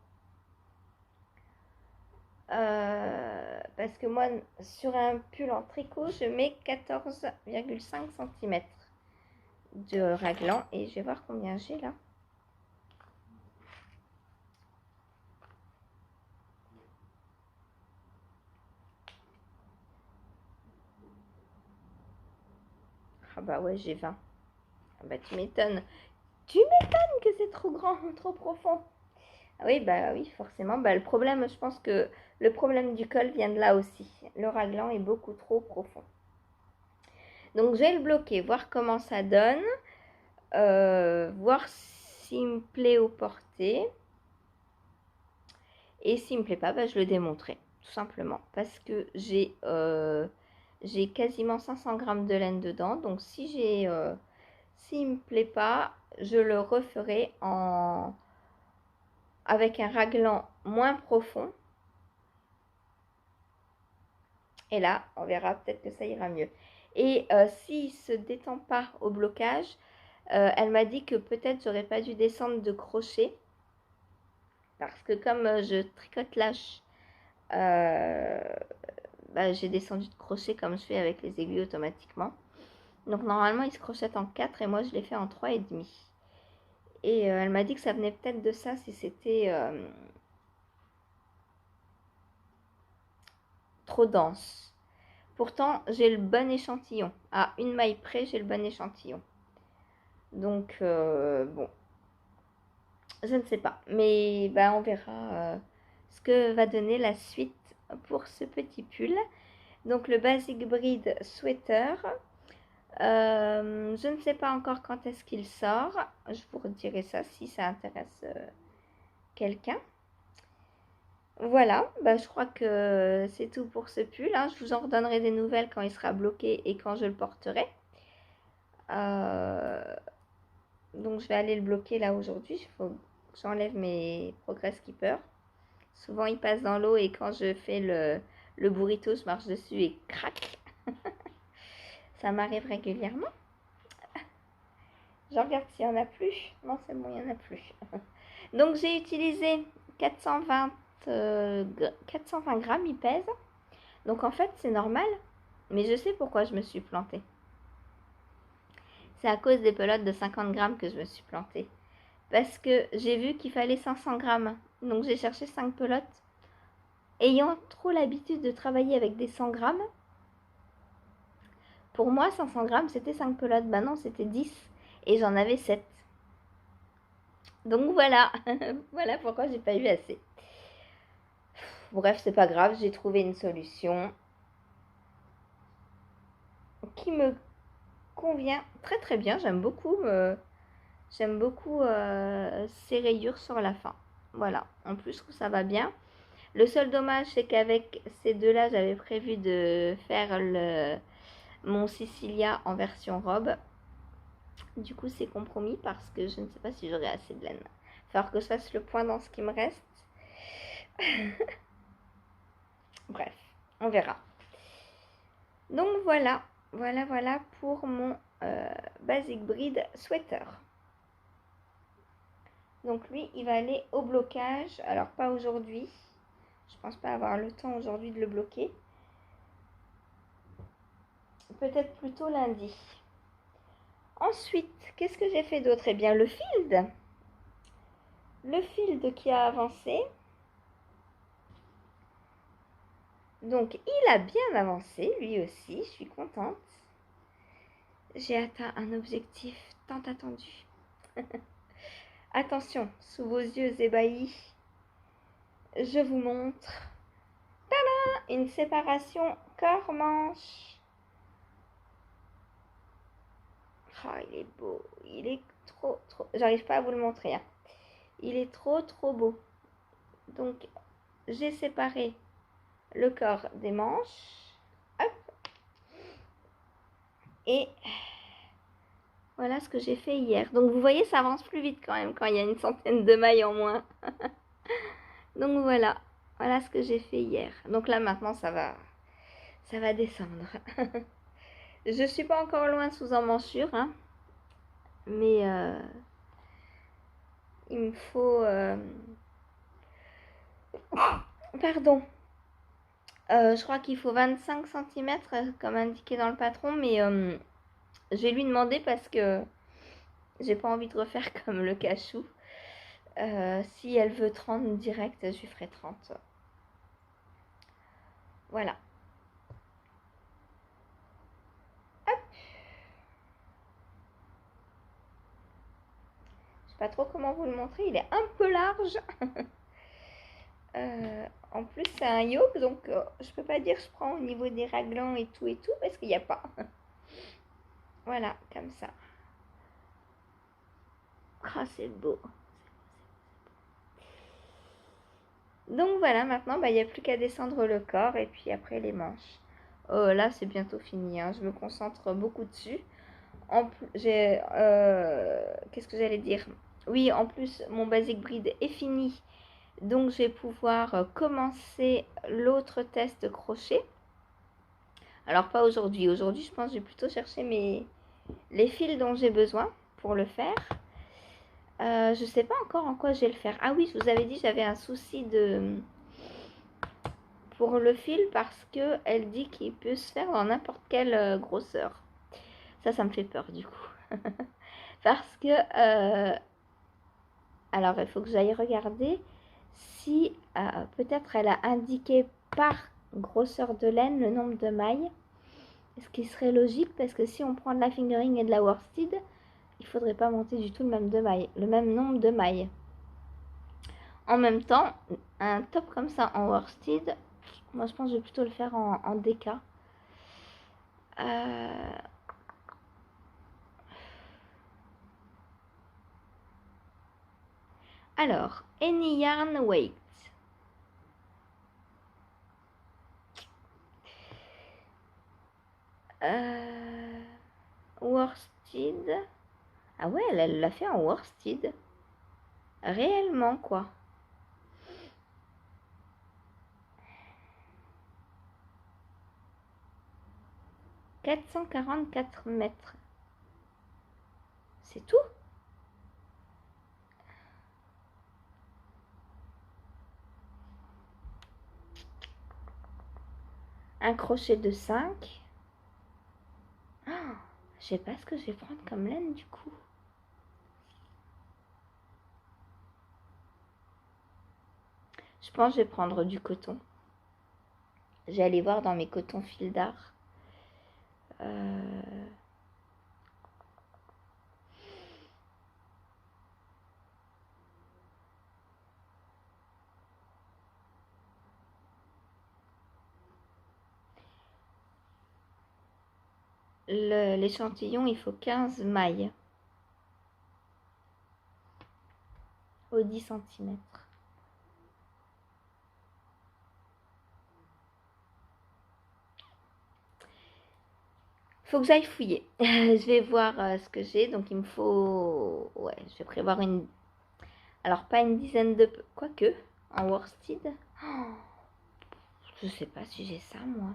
Parce que moi, sur un pull en tricot, je mets 14,5 cm de raglan. Et je vais voir combien j'ai là. Ah bah ouais, j'ai 20. Ah bah tu m'étonnes. Tu m'étonnes que c'est trop grand, trop profond. Ah oui, bah oui, forcément. Bah, le problème, je pense que le problème du col vient de là aussi. Le raglan est beaucoup trop profond. Donc je vais le bloquer, voir comment ça donne. Voir s'il me plaît au porté. Et s'il me plaît pas, bah, je le démonterai. Tout simplement. Parce que j'ai quasiment 500 grammes de laine dedans. Donc s'il me plaît pas, je le referai avec un raglan moins profond. Et là, on verra, peut-être que ça ira mieux. Et s'il ne se détend pas au blocage, elle m'a dit que peut-être j'aurais pas dû descendre de crochet. Parce que comme je tricote lâche, bah, j'ai descendu de crochet comme je fais avec les aiguilles automatiquement. Donc normalement, il se crochette en 4 et moi, je l'ai fait en 3,5. Et elle m'a dit que ça venait peut-être de ça si c'était trop dense. Pourtant, j'ai le bon échantillon. À une maille près, j'ai le bon échantillon. Donc, bon, je ne sais pas. Mais bah, on verra ce que va donner la suite pour ce petit pull. Donc, le Basic Breed Sweater. Je ne sais pas encore quand est-ce qu'il sort. Je vous redirai ça si ça intéresse quelqu'un. Voilà, bah, je crois que c'est tout pour ce pull. Hein. Je vous en redonnerai des nouvelles quand il sera bloqué et quand je le porterai. Donc je vais aller le bloquer là aujourd'hui. Il faut que j'enlève mes Progress Keeper. Souvent il passe dans l'eau et quand je fais le burrito, je marche dessus et crac. Ça m'arrive régulièrement. Je regarde s'il n'y en a plus. Non, c'est bon, il n'y en a plus. Donc j'ai utilisé 420 grammes, il pèse. Donc en fait, c'est normal. Mais je sais pourquoi je me suis plantée. C'est à cause des pelotes de 50 grammes que je me suis plantée. Parce que j'ai vu qu'il fallait 500 grammes. Donc j'ai cherché 5 pelotes. Ayant trop l'habitude de travailler avec des 100 grammes, pour moi 500 grammes c'était 5 pelotes. Bah non, c'était 10. Et j'en avais 7. Donc voilà. Voilà pourquoi j'ai pas eu assez. Bref, c'est pas grave, j'ai trouvé une solution qui me convient très très bien. J'aime beaucoup ces rayures sur la fin. Voilà, en plus je trouve ça va bien. Le seul dommage c'est qu'avec ces deux là j'avais prévu de faire mon Sicilia en version robe. Du coup c'est compromis parce que je ne sais pas si j'aurai assez de laine. Il va falloir que je fasse le point dans ce qui me reste. Bref. On verra. Donc voilà, voilà pour mon Basic Breed Sweater. Donc lui, il va aller au blocage. Alors pas aujourd'hui. Je pense pas avoir le temps aujourd'hui de le bloquer. Peut-être plutôt lundi. Ensuite, qu'est-ce que j'ai fait d'autre? Eh bien, le field. Le field qui a avancé. Donc, il a bien avancé, lui aussi. Je suis contente. J'ai atteint un objectif tant attendu. Attention, sous vos yeux ébahis, je vous montre. Tada! Une séparation corps-manche. Ah, il est beau. Il est trop. J'arrive pas à vous le montrer. Hein. Il est trop beau. Donc, j'ai séparé le corps des manches. Hop. Et voilà ce que j'ai fait hier. Donc, vous voyez, ça avance plus vite quand même quand il y a une centaine de mailles en moins. Donc, voilà. Voilà ce que j'ai fait hier. Donc là, maintenant, ça va descendre. Je suis pas encore loin sous emmanchure. Hein. Mais il me faut... Pardon. Je crois qu'il faut 25 cm comme indiqué dans le patron, mais je vais lui demander parce que j'ai pas envie de refaire comme le cachou. Si elle veut 30 direct, je lui ferai 30. Voilà. Hop. Je sais pas trop comment vous le montrer, il est un peu large. En plus, c'est un yoke, donc je peux pas dire je prends au niveau des raglans et tout, parce qu'il n'y a pas. Voilà, comme ça. Ah, c'est beau. Donc voilà, maintenant, il n'y a plus qu'à descendre le corps et puis après les manches. Oh, là, c'est bientôt fini. Hein. Je me concentre beaucoup dessus. En plus, qu'est-ce que j'allais dire? Oui, en plus, mon Basic Breed est fini. Donc, je vais pouvoir commencer l'autre test crochet. Alors, pas aujourd'hui. Aujourd'hui, je pense que je vais plutôt chercher les fils dont j'ai besoin pour le faire. Je sais pas encore en quoi je vais le faire. Ah oui, je vous avais dit, j'avais un souci pour le fil parce que elle dit qu'il peut se faire dans n'importe quelle grosseur. Ça me fait peur du coup. Parce que alors il faut que j'aille regarder si peut-être elle a indiqué par grosseur de laine le nombre de mailles. Ce qui serait logique parce que si on prend de la fingering et de la worsted, il faudrait pas monter du tout le même nombre de mailles. En même temps, un top comme ça en worsted, moi je pense que je vais plutôt le faire en DK. Alors, any yarn weight. Worsted. Ah ouais, elle l'a fait en worsted. Réellement, quoi. « 444 mètres. C'est tout? Un crochet de 5. Oh, je sais pas ce que je vais prendre comme laine du coup. Je pense que je vais prendre du coton. J'ai allé voir dans mes cotons fil d'art. L'échantillon, il faut 15 mailles au 10 cm. Faut que j'aille fouiller. Je vais voir ce que j'ai. Donc, il me faut... Ouais, je vais prévoir une... Alors, pas une dizaine de... Quoique, en worsted. Oh, Je sais pas si j'ai ça, moi.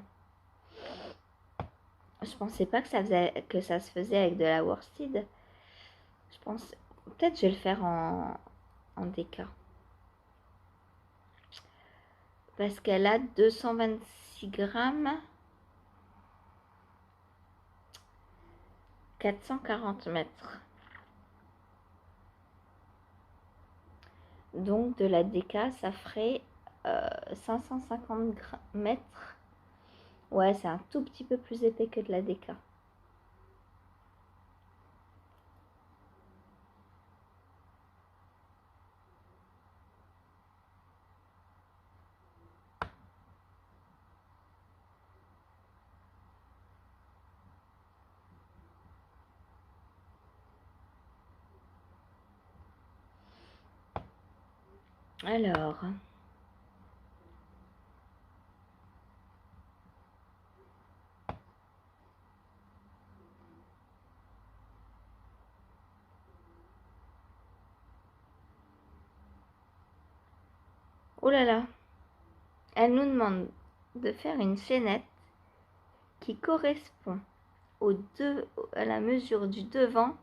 Je pensais pas que ça se faisait avec de la worsted. Je pense... Peut-être je vais le faire en DK. Parce qu'elle a 226 grammes. 440 mètres. Donc de la DK, ça ferait 550 mètres. Ouais, c'est un tout petit peu plus épais que de la DK. Alors, oh là là, elle nous demande de faire une chaînette qui correspond à la mesure du devant.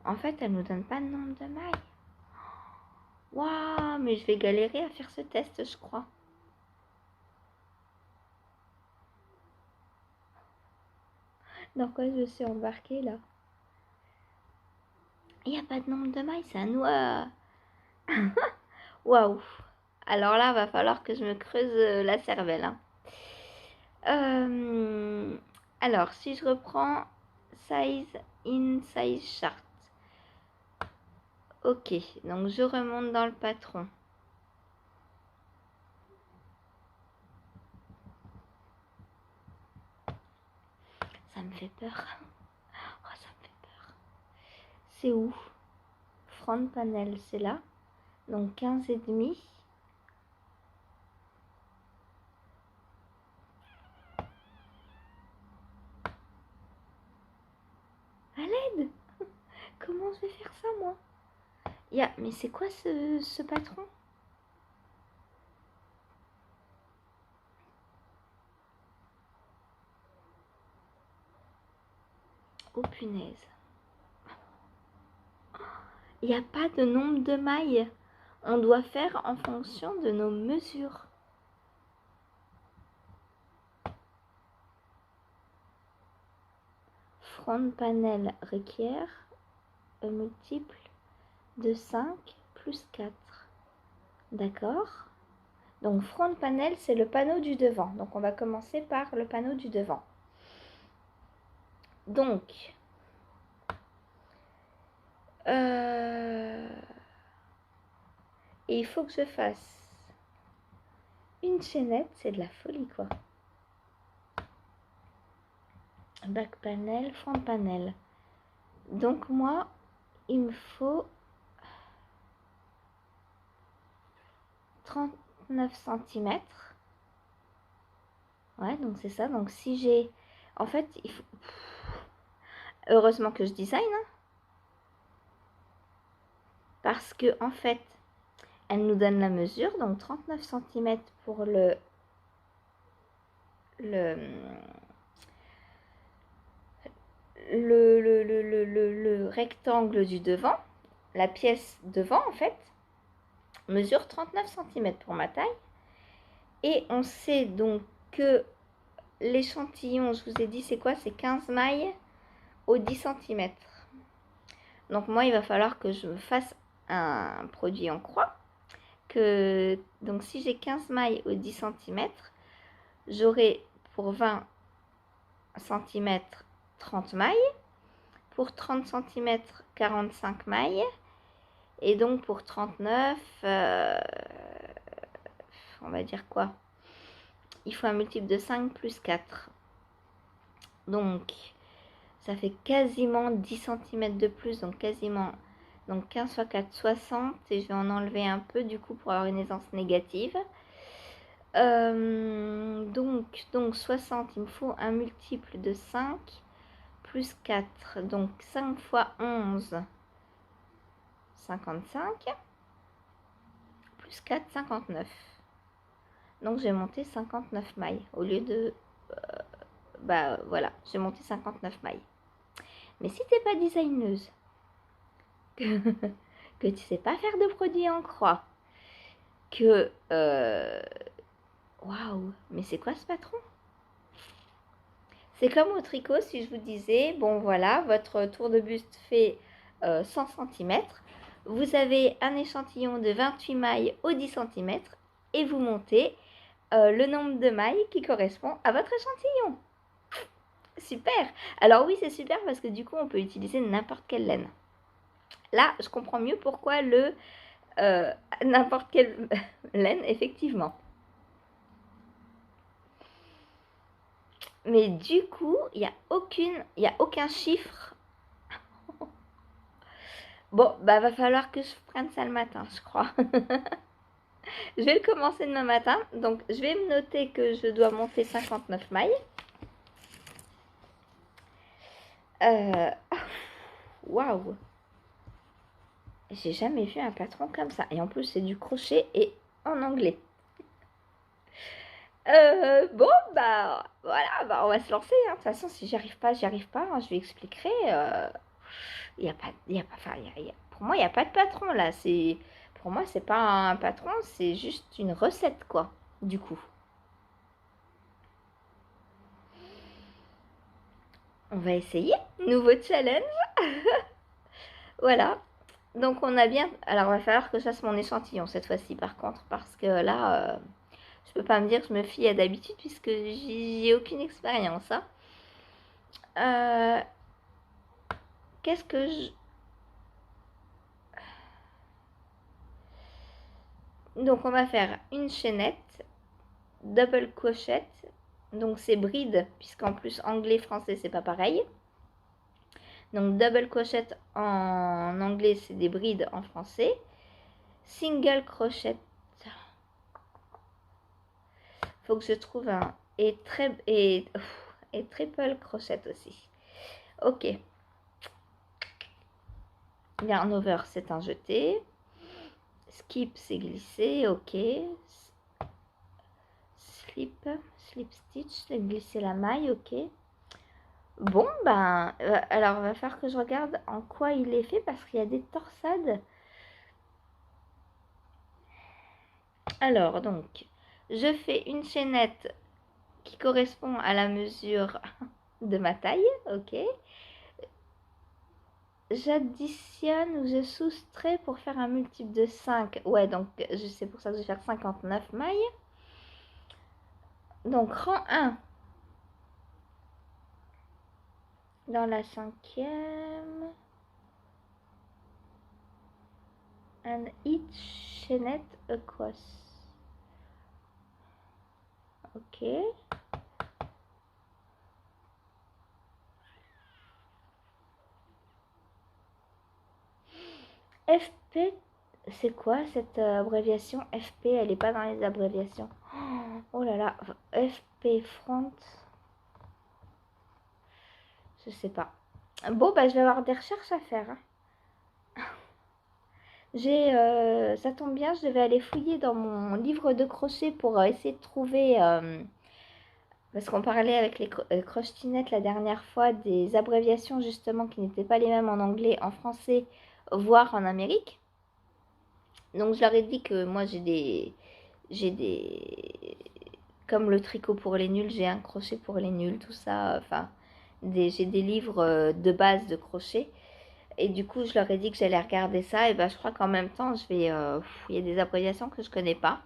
En fait, elle nous donne pas le nombre de mailles. Waouh, mais je vais galérer à faire ce test, je crois. Dans quoi je suis embarquée là? Il n'y a pas de nombre de mailles, c'est un noix. Waouh. Alors là, va falloir que je me creuse la cervelle. Hein. Alors, si je reprends size in size chart. Ok, donc je remonte dans le patron. Ça me fait peur. Oh, ça me fait peur. C'est où? Front panel, c'est là. Donc 15,5. À l'aide. Comment je vais faire ça, moi? Mais c'est quoi ce patron? Oh punaise. Il n'y a pas de nombre de mailles. On doit faire en fonction de nos mesures. Front panel requiert un multiple de 5 plus 4. D'accord? Donc front panel, c'est le panneau du devant. Donc on va commencer par le panneau du devant. Donc, et il faut que je fasse une chaînette, c'est de la folie quoi. Back panel, front panel. Donc moi, il me faut 39 cm. Ouais, donc c'est ça. Donc si j'ai... En fait, il faut... Heureusement que je design. Hein, parce que en fait, elle nous donne la mesure. Donc 39 cm pour le rectangle du devant. La pièce devant, en fait, mesure 39 cm pour ma taille. Et on sait donc que l'échantillon, je vous ai dit, c'est quoi? C'est 15 mailles au 10 cm. Donc moi, il va falloir que je me fasse un produit en croix. Donc si j'ai 15 mailles au 10 cm, j'aurai pour 20 cm 30 mailles. Pour 30 cm, 45 mailles. Et donc pour 39, on va dire quoi? Il faut un multiple de 5 plus 4. Donc, ça fait quasiment 10 cm de plus. Donc, quasiment. Donc, 15 x 4, 60. Et je vais en enlever un peu, du coup, pour avoir une aisance négative. Donc 60, il me faut un multiple de 5 plus 4. Donc, 5 x 11, 55. Plus 4, 59. Donc j'ai monté 59 mailles au lieu de... bah voilà, j'ai monté 59 mailles. Mais si t'es pas designeuse, que tu sais pas faire de produits en croix, que... Waouh, mais c'est quoi ce patron? C'est comme au tricot si je vous disais, bon voilà, votre tour de buste fait 100 cm. Vous avez un échantillon de 28 mailles au 10 cm et vous montez le nombre de mailles qui correspond à votre échantillon. Super. Alors oui, c'est super parce que du coup, on peut utiliser n'importe quelle laine. Là, je comprends mieux pourquoi le n'importe quelle laine, effectivement. Mais du coup, il n'y a aucun chiffre. Bon, bah va falloir que je prenne ça le matin, je crois. Je vais le commencer demain matin. Donc, je vais me noter que je dois monter 59 mailles. Waouh! J'ai jamais vu un patron comme ça. Et en plus, c'est du crochet et en anglais. Bon, bah voilà, bah, on va se lancer. Hein. De toute façon, si j'y arrive pas, hein, je lui expliquerai. Y a pas, pour moi, il n'y a pas de patron là. Pour moi, c'est pas un patron, c'est juste une recette, quoi, du coup. On va essayer. Nouveau challenge. Voilà. Donc, on a bien... Alors, il va falloir que je fasse mon échantillon cette fois-ci, par contre, parce que là... je peux pas me dire que je me fie à d'habitude puisque j'ai aucune expérience. Hein. Qu'est-ce que je... Donc on va faire une chaînette, double crochette. Donc c'est bride puisqu'en plus anglais français c'est pas pareil. Donc double crochet en anglais c'est des brides en français. Single crochet. Faut que je trouve un et triple crochet aussi. Ok. Yarn over c'est un jeté. Skip c'est glissé, ok. Slip stitch c'est glisser la maille, ok. Bon ben alors il va falloir que je regarde en quoi il est fait parce qu'il y a des torsades. Alors donc je fais une chaînette qui correspond à la mesure de ma taille, ok. J'additionne ou je soustrais pour faire un multiple de 5. Ouais, donc c'est pour ça que je vais faire 59 mailles. Donc rang 1. Dans la 5e. And each chaînette across. Ok. FP, c'est quoi cette abréviation? FP, elle n'est pas dans les abréviations. Oh là là, FP front. Je sais pas. Bon, bah je vais avoir des recherches à faire. Hein. Ça tombe bien, je devais aller fouiller dans mon livre de crochet pour essayer de trouver... parce qu'on parlait avec les crochetinettes la dernière fois des abréviations justement qui n'étaient pas les mêmes en anglais, en français, voire en Amérique. Donc je leur ai dit que moi j'ai des comme le tricot pour les nuls, j'ai un crochet pour les nuls, tout ça, enfin j'ai des livres de base de crochet et du coup je leur ai dit que j'allais regarder ça et ben je crois qu'en même temps je vais il y a des abréviations que je connais pas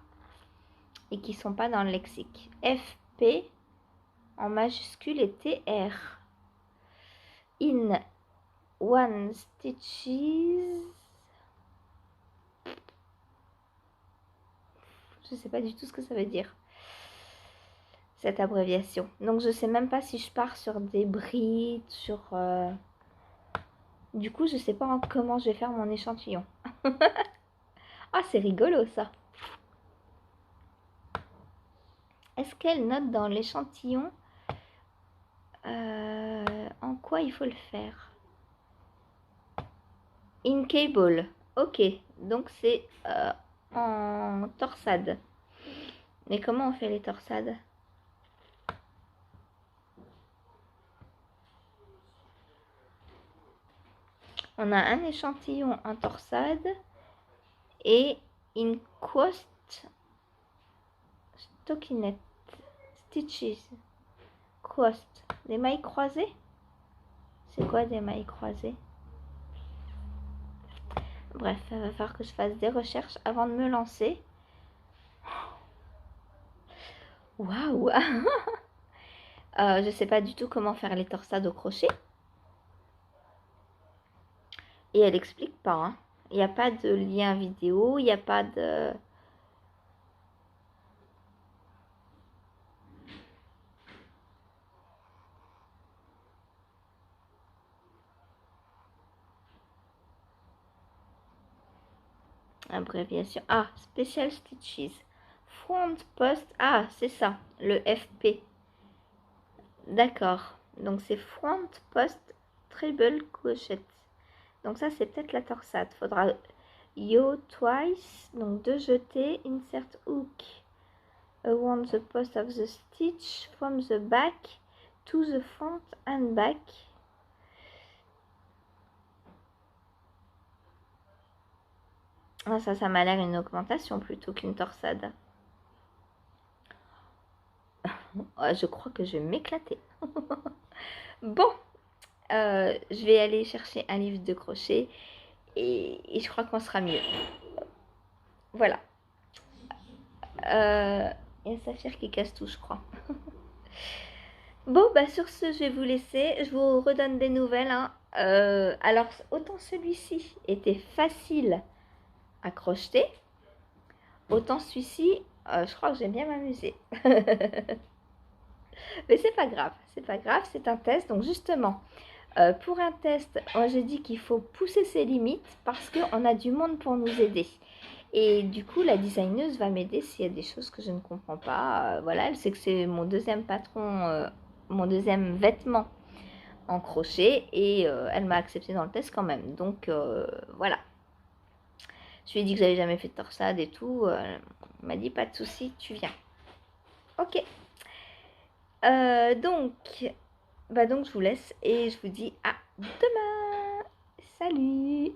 et qui sont pas dans le lexique. FP en majuscule et TR in one stitches. Je sais pas du tout ce que ça veut dire cette abréviation. Donc je sais même pas si je pars sur des brides, sur... Du coup, je sais pas comment je vais faire mon échantillon. Ah, c'est rigolo ça. Est-ce qu'elle note dans l'échantillon en quoi il faut le faire? In cable. Ok, donc c'est en torsade. Mais comment on fait les torsades? On a un échantillon en torsade et une quost stockinette stitches. Quost. Des mailles croisées? C'est quoi des mailles croisées? Bref, il va falloir que je fasse des recherches avant de me lancer. Waouh. Je sais pas du tout comment faire les torsades au crochet. Et elle explique pas. Hein. Il n'y a pas de lien vidéo, il n'y a pas de... Abréviation. Ah, Special Stitches. Front Post. Ah, c'est ça, le FP. D'accord. Donc c'est Front Post Treble Crochet. Donc ça, c'est peut-être la torsade. Faudra yo twice. Donc 2 jetés. Insert hook around the post of the stitch from the back to the front and back. Ah, ça m'a l'air une augmentation plutôt qu'une torsade. Je crois que je vais m'éclater. Bon, je vais aller chercher un livre de crochet et je crois qu'on sera mieux. Voilà. Il y a Saphir qui casse tout, je crois. Bon, bah sur ce, je vais vous laisser. Je vous redonne des nouvelles. Hein. Alors, autant celui-ci était facile à crocheter, autant celui-ci, je crois que j'ai bien m'amusé. Mais c'est pas grave, c'est un test. Donc justement, pour un test, moi j'ai dit qu'il faut pousser ses limites parce qu'on a du monde pour nous aider. Et du coup, la designeuse va m'aider s'il y a des choses que je ne comprends pas. Voilà, elle sait que c'est mon deuxième patron, mon deuxième vêtement en crochet et elle m'a accepté dans le test quand même. Donc voilà. Je lui ai dit que j'avais jamais fait de torsade et tout. Elle m'a dit pas de souci, tu viens. Ok. Donc je vous laisse et je vous dis à demain. Salut!